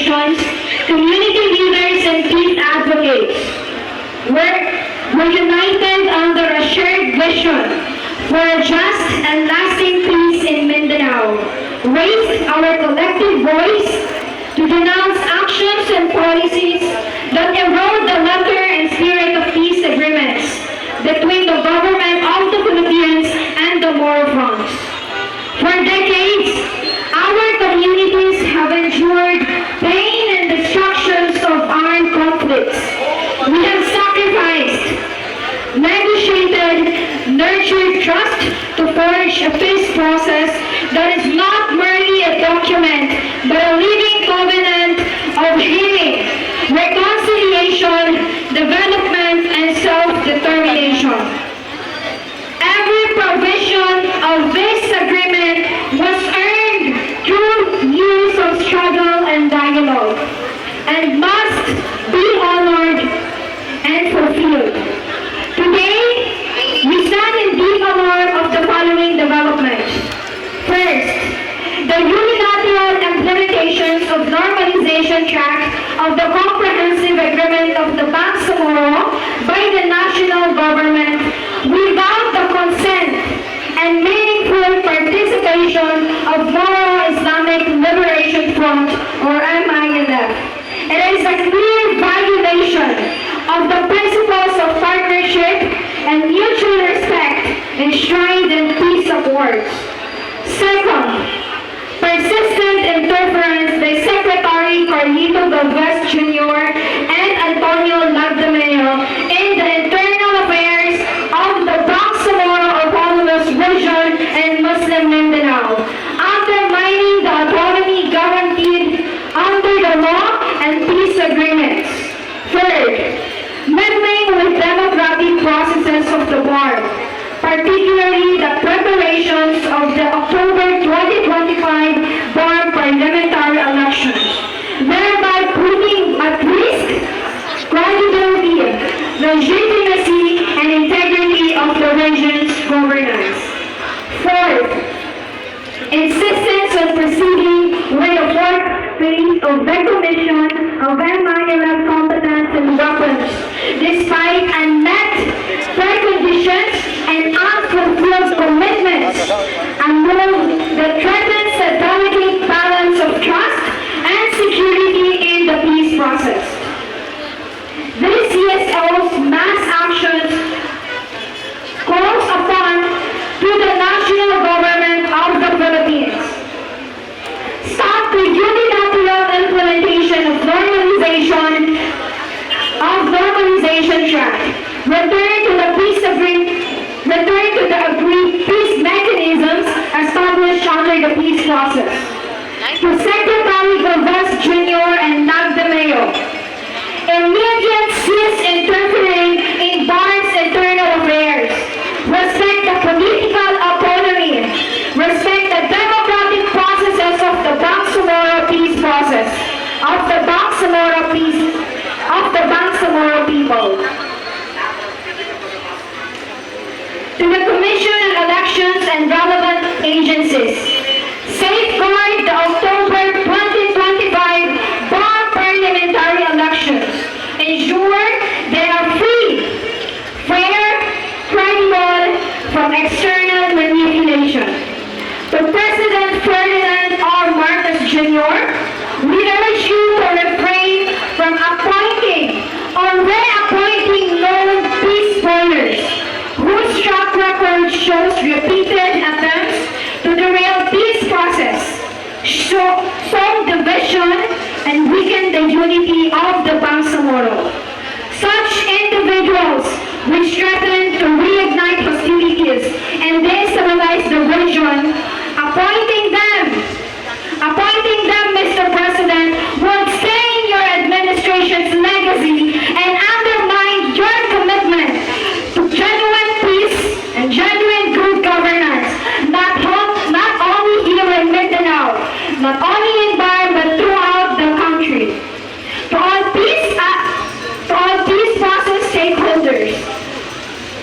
organizations, community leaders, and peace advocates. We're united under a shared vision for a just and lasting peace in Mindanao. Raise our collective voice to denounce actions and policies that erode the letter and spirit of peace agreements between the government of the Philippines and the Moro Front. For decades, our communities have endured pain and destructions of armed conflicts. We have sacrificed, negotiated, nurtured trust to forge a peace process that is not merely a document, but a living covenant of healing, reconciliation, development, and self-determination. Every provision of this agreement was earned through years of struggle and dialogue, and must be honored and fulfilled. Today, we stand in deep alarm of the following developments. First, the unilateral implementations of Normalization Track of the Comprehensive Agreement of the Bangsamoro by the national government without the consent and meaningful participation of Moro Islamic Liberation Front, or MILF. It is a clear violation of the principles of partnership and mutual respect enshrined in peace accords. Second, persistent interference by Secretary Carlito Galvez Jr. and Antonio Lagdameo in the internal affairs of the Bangsamoro Autonomous Region and Muslim Mindanao, undermining the autonomy guaranteed under the law and peace agreements. Third, meddling with democratic processes of the BARMM, particularly the preparations of the October 2025 BARMM parliamentary elections, thereby putting at risk credibility, legitimacy, and integrity of the region's governance. Fourth, insistence on proceeding with the fourth phase of recognition of MILF competence and weapons, despite unmet preconditions and unfulfilled commitments, a move that threatens the delicate balance of trust and security in the peace process. These CSOs' mass actions calls upon to the national government of the Philippines. Stop the unilateral implementation of Normalization Track. Return to the agreed peace mechanisms established under the peace process. To Secretary Galvez Jr. and Lagdameo, immediate cease interfering in BARMM's internal affairs. Respect the political autonomy. Respect the democratic processes of the Bangsamoro peace process, of the Bangsamoro people. To the Commission on Elections and relevant agencies, safeguard the October 2025 BARMM parliamentary elections. Ensure they are free, fair, credible from external manipulation. To President Ferdinand R. Marcos Jr., we urge you to refrain from appointing or reappointing known peace spoilers whose track record shows repeated attempts to derail peace process, sow division, and weaken the unity of the Bangsamoro. Such individuals which threaten to reignite hostilities and destabilize the region, appointing them, Mr. President, would stain your administration's legacy and undermine your commitment to genuine peace and genuine good governance, not only here in Mindanao, not only in BARMM, but throughout the country. To all peace process stakeholders,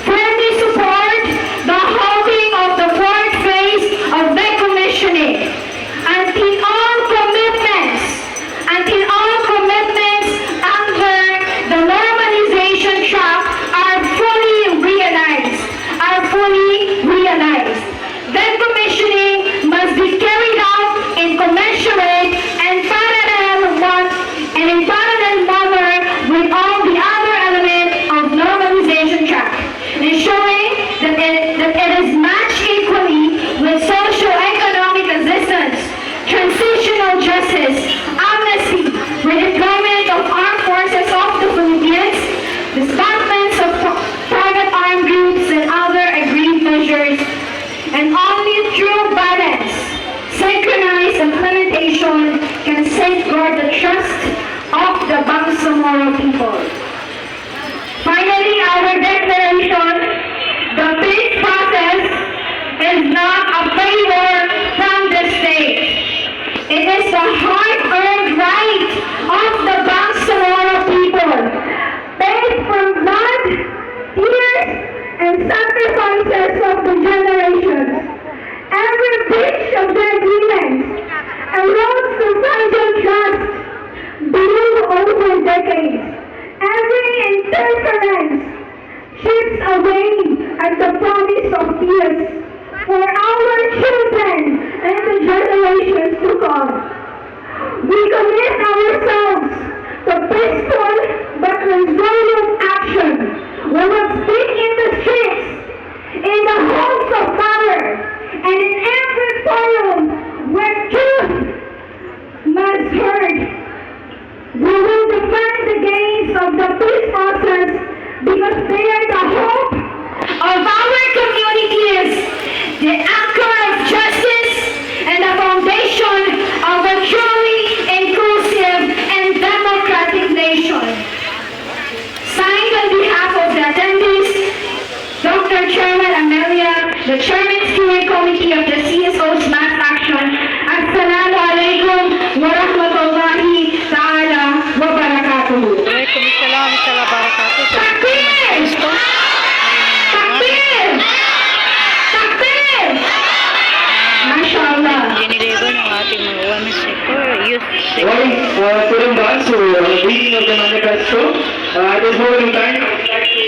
firmly support the holding of the fourth phase of decommissioning until all safeguard the trust of the Bangsamoro people. Finally, our declaration, the peace process is not a favor from the state. It is the hard-earned right of the Bangsamoro people, paid from blood, tears, and sacrifices of the generations. Every breach of the agreement erodes societal trust built over decades. Every interference chips away at the promise of peace for our children and the generations to come. We commit ourselves to peaceful but resolute action. We will speak in the streets, in the halls of power, and in every forum where truth must heard. We will defend the gains of the peace process because they are the hope of our communities, the anchor of justice, and the foundation of a truly inclusive and democratic nation. Signed on behalf of the attendees, Dr. Chairman Amelia, the Chairman Steering Committee of the CSOs Mass Action. Assalamu alaikum wa rahmatullahi ta'ala wa barakatuhu. Waalaikumsalam warahmatullahi wabarakatuh. Takbir! Takbir! Takbir! MashaAllah. Diniligo ng ating mga women's sector, youth sector. Well, turning back to reading of the manifesto, at this moment in time, I would like to